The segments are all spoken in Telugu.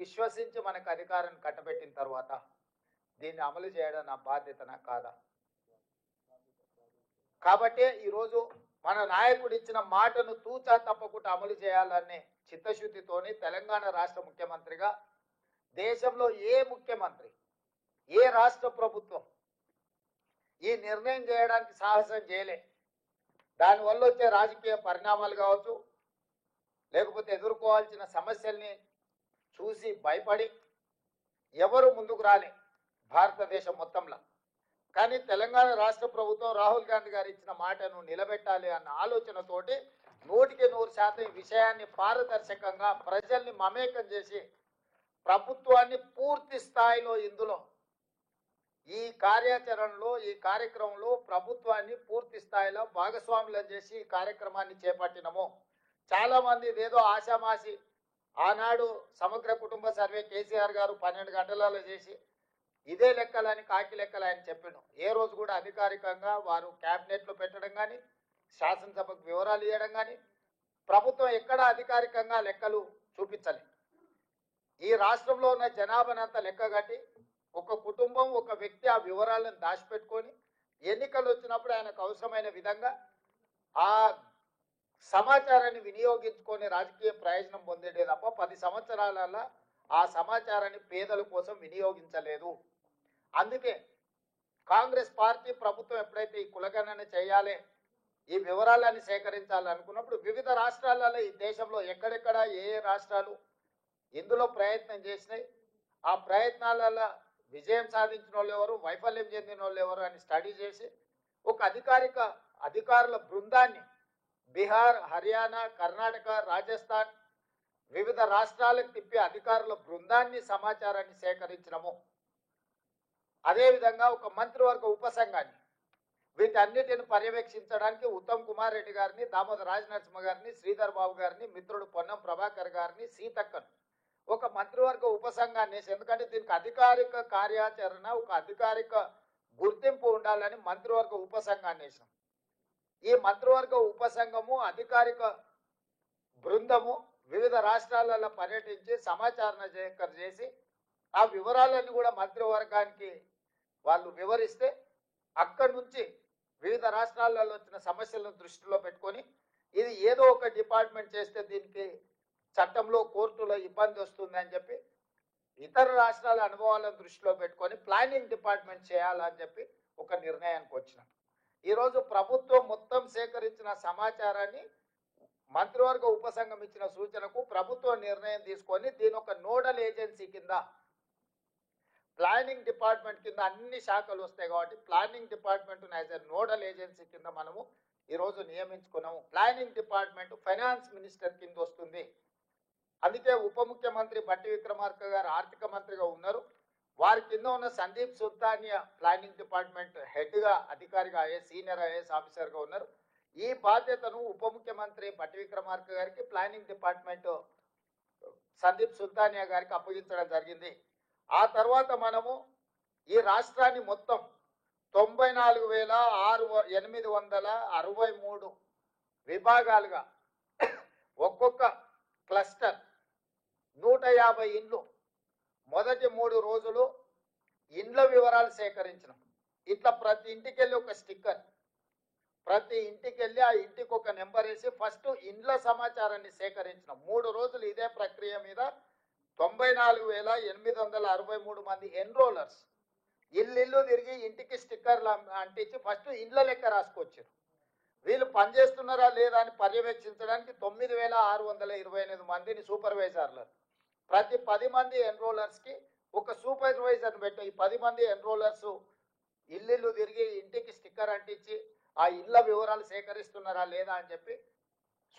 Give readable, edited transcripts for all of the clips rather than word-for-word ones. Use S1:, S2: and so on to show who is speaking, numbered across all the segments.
S1: విశ్వసించి మనకు అధికారాన్ని కట్టబెట్టిన తర్వాత దీన్ని అమలు చేయడం నా బాధ్యతనా కాదా? కాబట్టి ఈరోజు మన నాయకుడు ఇచ్చిన మాటను తూచా తప్పకుండా అమలు చేయాలనే చిత్తశుద్ధితోని తెలంగాణ రాష్ట్ర ముఖ్యమంత్రిగా దేశంలో ఏ ముఖ్యమంత్రి, ఏ రాష్ట్ర ప్రభుత్వం ఈ నిర్ణయం చేయడానికి సాహసం చేయలే. దానివల్ల వచ్చే రాజకీయ పరిణామాలు కావచ్చు, లేకపోతే ఎదుర్కోవాల్సిన సమస్యల్ని చూసి భయపడి ఎవరు ముందుకు రాలే భారతదేశం మొత్తంలో. కానీ తెలంగాణ రాష్ట్ర ప్రభుత్వం రాహుల్ గాంధీ గారు ఇచ్చిన మాటను నిలబెట్టాలి అన్న ఆలోచనతోటి 100% ఈ విషయాన్ని పారదర్శకంగా ప్రజల్ని మమేకం చేసి ప్రభుత్వాన్ని పూర్తి స్థాయిలో ఇందులో ఈ కార్యాచరణలో ఈ కార్యక్రమంలో ప్రభుత్వాన్ని పూర్తి స్థాయిలో భాగస్వాములను చేసి ఈ కార్యక్రమాన్ని చేపట్టినము. చాలా మంది ఏదో ఆశామాసి ఆనాడు సమగ్ర కుటుంబ సర్వే కేసీఆర్ గారు 12 గంటలలో చేసి ఇదే లెక్కలని కాకి లెక్కలు ఆయన చెప్పాను. ఏ రోజు కూడా అధికారికంగా వారు క్యాబినెట్లో పెట్టడం కానీ శాసనసభకు వివరాలు ఇవ్వడం కానీ ప్రభుత్వం ఎక్కడా అధికారికంగా లెక్కలు చూపించలేదు. ఈ రాష్ట్రంలో ఉన్న జనాభానంతా లెక్క కట్టి ఒక కుటుంబం ఒక వ్యక్తి ఆ వివరాలను దాచిపెట్టుకొని ఎన్నికలు వచ్చినప్పుడు ఆయనకు అవసరమైన విధంగా ఆ సమాచారాన్ని వినియోగించుకొని రాజకీయ ప్రయోజనం పొందేదే తప్ప 10 సంవత్సరాలలో ఆ సమాచారాన్ని పేదల కోసం వినియోగించలేదు. అందుకే కాంగ్రెస్ పార్టీ ప్రభుత్వం ఎప్పుడైతే ఈ కులగణన చేయాలి, ఈ వివరాలను సేకరించాలనుకున్నప్పుడు వివిధ రాష్ట్రాలలో ఈ దేశంలో ఎక్కడెక్కడ ఏ రాష్ట్రాలు ఇందులో ప్రయత్నం చేసినాయి, ఆ ప్రయత్నాలలో విజయం సాధించిన వాళ్ళు ఎవరు, వైఫల్యం చెందిన వాళ్ళు ఎవరు అని స్టడీ చేసి ఒక అధికారుల బృందాన్ని బీహార్, హర్యానా, కర్ణాటక, రాజస్థాన్ వివిధ రాష్ట్రాలకు తిప్పి అధికారుల బృందాన్ని సమాచారాన్ని సేకరించడము. అదేవిధంగా ఒక మంత్రివర్గ ఉపసంఘాన్ని వీటన్నిటిని పర్యవేక్షించడానికి ఉత్తమ్ కుమార్ రెడ్డి గారిని, దామోదర రాజనరసింహ గారిని, శ్రీధర్ బాబు గారిని, మిత్రుడు పొన్నం ప్రభాకర్ గారిని, సీతక్కను ఒక మంత్రివర్గ ఉపసంఘాన్ని వేసి, ఎందుకంటే దీనికి అధికారిక కార్యాచరణ ఒక అధికారిక గుర్తింపు ఉండాలని మంత్రివర్గ ఉపసంఘాన్ని వేసాం. ఈ మంత్రివర్గ ఉపసంఘము అధికారిక బృందము వివిధ రాష్ట్రాలలో పర్యటించి సమాచారం సేకరణ చేసి ఆ వివరాలన్నీ కూడా మంత్రివర్గానికి వాళ్ళు వివరిస్తే అక్కడి నుంచి వివిధ రాష్ట్రాలలో వచ్చిన సమస్యలను దృష్టిలో పెట్టుకొని ఇది ఏదో ఒక డిపార్ట్మెంట్ చేస్తే దీనికి చట్టంలో కోర్టులో ఇబ్బంది వస్తుంది అని చెప్పి ఇతర రాష్ట్రాల అనుభవాలను దృష్టిలో పెట్టుకొని ప్లానింగ్ డిపార్ట్మెంట్ చేయాలని చెప్పి ఒక నిర్ణయానికి వచ్చినాం. ఈరోజు ప్రభుత్వం మొత్తం సేకరించిన సమాచారాన్ని మంత్రివర్గ ఉపసంఘం ఇచ్చిన సూచనకు ప్రభుత్వం నిర్ణయం తీసుకొని దీని ఒక నోడల్ ఏజెన్సీ కింద ప్లానింగ్ డిపార్ట్మెంట్ కింద అన్ని శాఖలు వస్తాయి కాబట్టి planning department as a nodal agency కింద మనము ఈరోజు నియమించుకున్నాము. ప్లానింగ్ డిపార్ట్మెంట్ ఫైనాన్స్ మినిస్టర్ కింద వస్తుంది. అందుకే ఉప ముఖ్యమంత్రి బట్టి విక్రమార్క గారు ఆర్థిక మంత్రిగా ఉన్నారు. వారి కింద ఉన్న సందీప్ సుల్తానియా ప్లానింగ్ డిపార్ట్మెంట్ హెడ్గా అధికారిగా సీనియర్ ఐఏఎస్ ఆఫీసర్గా ఉన్నారు. ఈ బాధ్యతను ఉప ముఖ్యమంత్రి బట్టి విక్రమార్క గారికి ప్లానింగ్ డిపార్ట్మెంట్ సందీప్ సుల్తానియా గారికి అప్పగించడం జరిగింది. ఆ తర్వాత మనము ఈ రాష్ట్రాన్ని మొత్తం 94,863 విభాగాలుగా ఒక్కొక్క క్లస్టర్ 150 ఇండ్లు మొదటి 3 రోజులు ఇండ్ల వివరాలు సేకరించినాం. ఇట్లా ప్రతి ఇంటికి వెళ్ళి ఒక స్టిక్కర్, ప్రతి ఇంటికి వెళ్ళి ఆ ఇంటికి ఒక నెంబర్ వేసి ఫస్ట్ ఇండ్ల సమాచారాన్ని సేకరించినాం. 3 రోజులు ఇదే ప్రక్రియ మీద 94,863 మంది ఎన్రోలర్స్ ఇల్లు తిరిగి ఇంటికి స్టిక్కర్లు అంటించి ఫస్ట్ ఇండ్ల లెక్క రాసుకొచ్చారు. వీళ్ళు పనిచేస్తున్నారా లేదా అని పర్యవేక్షించడానికి 9,628 మందిని సూపర్వైజర్లు, ప్రతి 10 మంది ఎన్రోలర్స్కి ఒక సూపర్వైజర్ని పెట్టాం. ఈ 10 మంది ఎన్రోలర్స్ ఇల్లు తిరిగి ఇంటికి స్టిక్కర్ అంటించి ఆ ఇళ్ళ వివరాలు సేకరిస్తున్నారా లేదా అని చెప్పి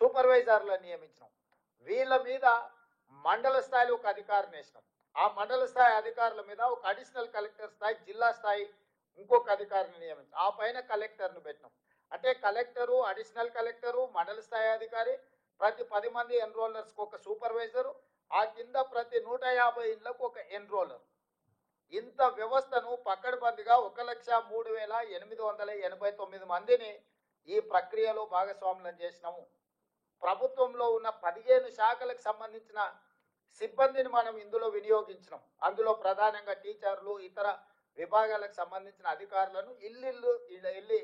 S1: సూపర్వైజర్లను నియమించినాం. వీళ్ళ మీద మండల స్థాయిలో ఒక అధికారిని వేసినాం. ఆ మండల స్థాయి అధికారుల మీద ఒక అడిషనల్ కలెక్టర్ స్థాయి, జిల్లా స్థాయి ఇంకొక అధికారిని నియమించాం. ఆ పైన కలెక్టర్ను పెట్టినాం. అంటే కలెక్టరు, అడిషనల్ కలెక్టరు, మండల స్థాయి అధికారి, ప్రతి 10 మంది ఎన్రోలర్స్కి ఒక సూపర్వైజరు, ఆ కింద ప్రతి 150 ఇళ్లకు ఒక ఎన్రోలర్. ఇంత వ్యవస్థను పక్కడబందిగా 1,03,889 మందిని ఈ ప్రక్రియలో భాగస్వాములను చేసినాము. ప్రభుత్వంలో ఉన్న 15 శాఖలకు సంబంధించిన సిబ్బందిని మనం ఇందులో వినియోగించినాం. అందులో ప్రధానంగా టీచర్లు, ఇతర విభాగాలకు సంబంధించిన అధికారులను ఇల్లు వెళ్ళి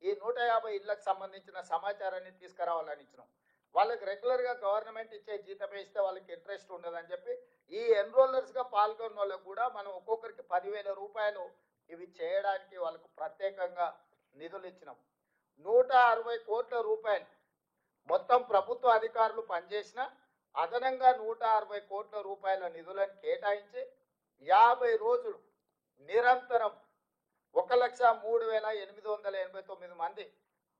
S1: ఈ 150 ఇళ్లకు సంబంధించిన సమాచారాన్ని తీసుకురావాలని ఇచ్చినాం. వాళ్ళకి రెగ్యులర్గా గవర్నమెంట్ ఇచ్చే జీతమే ఇస్తే వాళ్ళకి ఇంట్రెస్ట్ ఉండదని చెప్పి ఈ ఎన్రోలర్స్గా పాల్గొన్న వాళ్ళకు కూడా మనం ఒక్కొక్కరికి 10,000 రూపాయలు ఇవి చేయడానికి వాళ్ళకు ప్రత్యేకంగా నిధులు ఇచ్చినాం. 160 కోట్ల రూపాయలు మొత్తం ప్రభుత్వ అధికారులు పనిచేసిన అదనంగా 160 కోట్ల రూపాయల నిధులను కేటాయించి 50 రోజులు నిరంతరం 1,03,889 మంది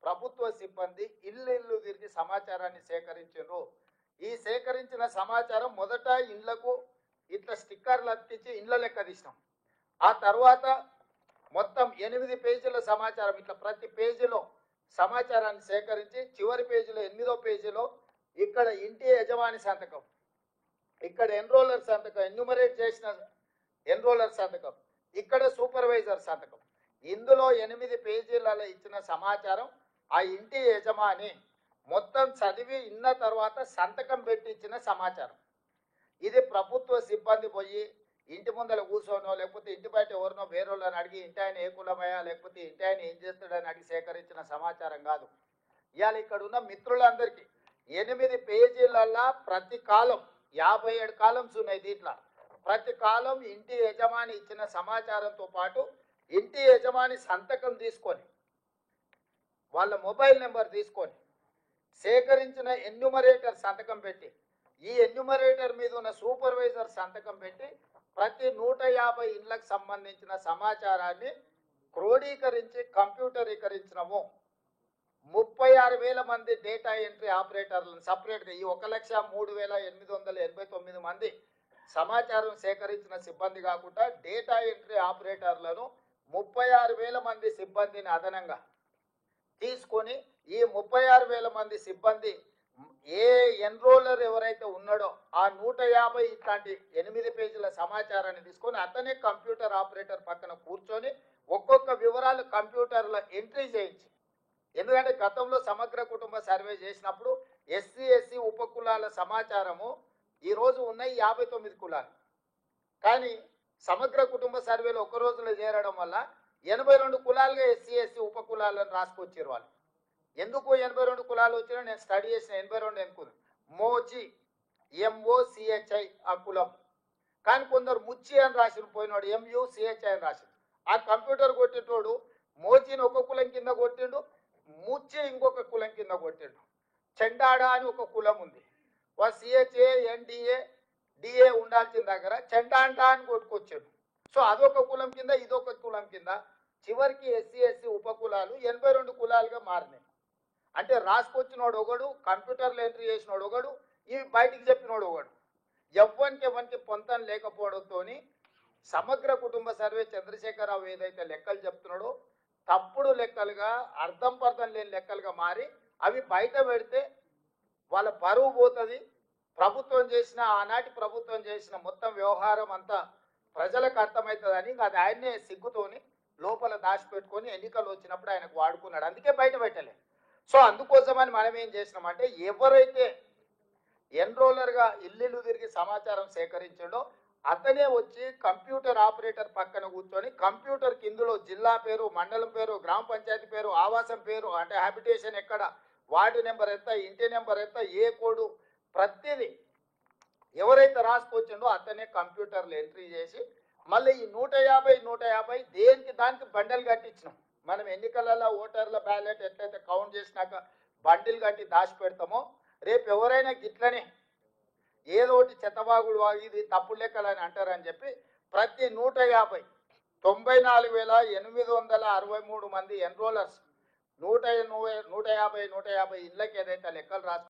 S1: ప్రభుత్వ సిబ్బంది ఇల్లు తిరిగి సమాచారాన్ని సేకరించారు. ఈ సేకరించిన సమాచారం మొదట ఇళ్లకు ఇట్లా స్టిక్కర్లు అతికించి ఇళ్ల లెక్క తీసినాం. ఆ తర్వాత మొత్తం 8 పేజీల సమాచారం ఇట్లా ప్రతి పేజీలో సమాచారాన్ని సేకరించి చివరి పేజీలో 8వ పేజీలో ఇక్కడ ఇంటి యజమాని సంతకం, ఇక్కడ ఎన్రోలర్ సంతకం, ఎన్యూమరేట్ చేసిన ఎన్రోలర్ సంతకం, ఇక్కడ సూపర్వైజర్ సంతకం. ఇందులో 8 పేజీలలో ఇచ్చిన సమాచారం ఆ ఇంటి యజమాని మొత్తం చదివి ఇన్న తర్వాత సంతకం పెట్టి ఇచ్చిన సమాచారం. ఇది ప్రభుత్వ సిబ్బంది పోయి ఇంటి ముందర కూర్చోనో లేకపోతే ఇంటి బయట ఎవరినో వేరేళ్ళని అడిగి ఇంటి ఆయన ఏ కులమయ్యా లేకపోతే ఇంటి ఆయన ఏం చేస్తాడని అడిగి సేకరించిన సమాచారం కాదు. ఇవాళ ఇక్కడ ఉన్న మిత్రులందరికీ 8 పేజీలల్లా ప్రతి కాలం 57 కాలమ్స్ ఉన్నాయి. దీంట్లో ప్రతి కాలం ఇంటి యజమాని ఇచ్చిన సమాచారంతో పాటు ఇంటి యజమాని సంతకం తీసుకొని వాళ్ళ మొబైల్ నెంబర్ తీసుకొని సేకరించిన ఎన్యూమరేటర్ సంతకం పెట్టి ఈ ఎన్యూమరేటర్ మీద ఉన్న సూపర్వైజర్ సంతకం పెట్టి ప్రతి 150 ఇళ్లకు సంబంధించిన సమాచారాన్ని క్రోడీకరించి కంప్యూటరీకరించినము. 36,000 మంది డేటా ఎంట్రీ ఆపరేటర్లను సపరేట్గా ఈ 1,03,889 మంది సమాచారం సేకరించిన సిబ్బంది కాకుండా డేటా ఎంట్రీ ఆపరేటర్లను 36,000 మంది సిబ్బందిని అదనంగా తీసుకొని ఈ 36,000 మంది సిబ్బంది ఏ ఎన్రోలర్ ఎవరైతే ఉన్నాడో ఆ 150 ఇట్లాంటి 8 పేజీల సమాచారాన్ని తీసుకొని అతనే కంప్యూటర్ ఆపరేటర్ పక్కన కూర్చొని ఒక్కొక్క వివరాలు కంప్యూటర్లో ఎంట్రీ చేయించి, ఎందుకంటే గతంలో సమగ్ర కుటుంబ సర్వే చేసినప్పుడు ఎస్సీ ఎస్సీ ఉపకులాల సమాచారము ఈరోజు ఉన్నాయి 59 కులాలు, కానీ సమగ్ర కుటుంబ సర్వేలో ఒక రోజులో చేరడం వల్ల 82 కులాలుగా ఎస్సీ ఎస్సీ ఉపకులాలను రాసుకొచ్చారు వాళ్ళు. ఎందుకు 82 కులాలు వచ్చినా నేను స్టడీ చేసిన 82 ఎందుకు మోచి MOCHI ఆ కులం, కానీ కొందరు ముచ్చి అని రాసిన పోయినాడు MUCHI అని రాసిండు. ఆ కంప్యూటర్ కొట్టేటోడు మోచిని ఒక కులం కింద కొట్టిండు, ముచ్చి ఇంకొక కులం కింద కొట్టిండు. చెండాడ అని ఒక కులం ఉంది, CHA NDA DA ఉండాల్సిన దగ్గర చెండాండా అని కొట్టుకొచ్చాడు. సో అదొక కులం కింద ఇదొక కులం కింద చివరికి ఎస్సీ ఎస్సీ ఉపకులాలు 82 కులాలుగా మారినాయి. అంటే రాసుకొచ్చినోడు ఒకడు, కంప్యూటర్లో ఎంట్రీ చేసినోడు ఒకడు, ఇవి బయటికి చెప్పినోడు ఒకడు. ఎవరికి పొంతం లేకపోవడంతో సమగ్ర కుటుంబ సర్వే చంద్రశేఖరరావు ఏదైతే లెక్కలు చెప్తున్నాడో తప్పుడు లెక్కలుగా అర్థం పర్థం లేని లెక్కలుగా మారి అవి బయట పెడితే వాళ్ళ పరువు పోతుంది. ప్రభుత్వం చేసిన ఆనాటి ప్రభుత్వం చేసిన మొత్తం వ్యవహారం అంతా ప్రజలకు అర్థమవుతుందని అది ఆయన్నే సిగ్గుతోని లోపల దాచిపెట్టుకొని ఎన్నికలు వచ్చినప్పుడు ఆయనకు వాడుకున్నాడు. అందుకే బయట పెట్టలే. సో అందుకోసమని మనం ఏం చేసినామంటే ఎవరైతే ఎన్రోలర్గా ఇల్లు తిరిగి సమాచారం సేకరించాడో అతనే వచ్చి కంప్యూటర్ ఆపరేటర్ పక్కన కూర్చొని కంప్యూటర్ కిందులో జిల్లా పేరు, మండలం పేరు, గ్రామ పంచాయతీ పేరు, ఆవాసం పేరు, అంటే హ్యాబిటేషన్ ఎక్కడ, వార్డు నెంబర్ ఎంత, ఇంటి నెంబర్ ఎంత, ఏ కోడు, ప్రతిదీ ఎవరైతే రాసుకొచ్చిండో అతనే కంప్యూటర్లో ఎంట్రీ చేసి మళ్ళీ ఈ 150 దేనికి దానికి బండలు కట్టించినాం. మనం ఎన్నికలలో ఓటర్ల బ్యాలెట్ ఎట్లయితే కౌంట్ చేసినాక బండిల్ కట్టి దాచి పెడతామో రేపు ఎవరైనా గిట్లనే ఏదో ఒకటి చెత్తబాగుడు ఇది తప్పుడు లెక్కలు అని అంటారని చెప్పి ప్రతి 94,863 మంది ఎన్రోలర్స్ 150 ఇళ్ళకి ఏదైతే లెక్కలు రాసు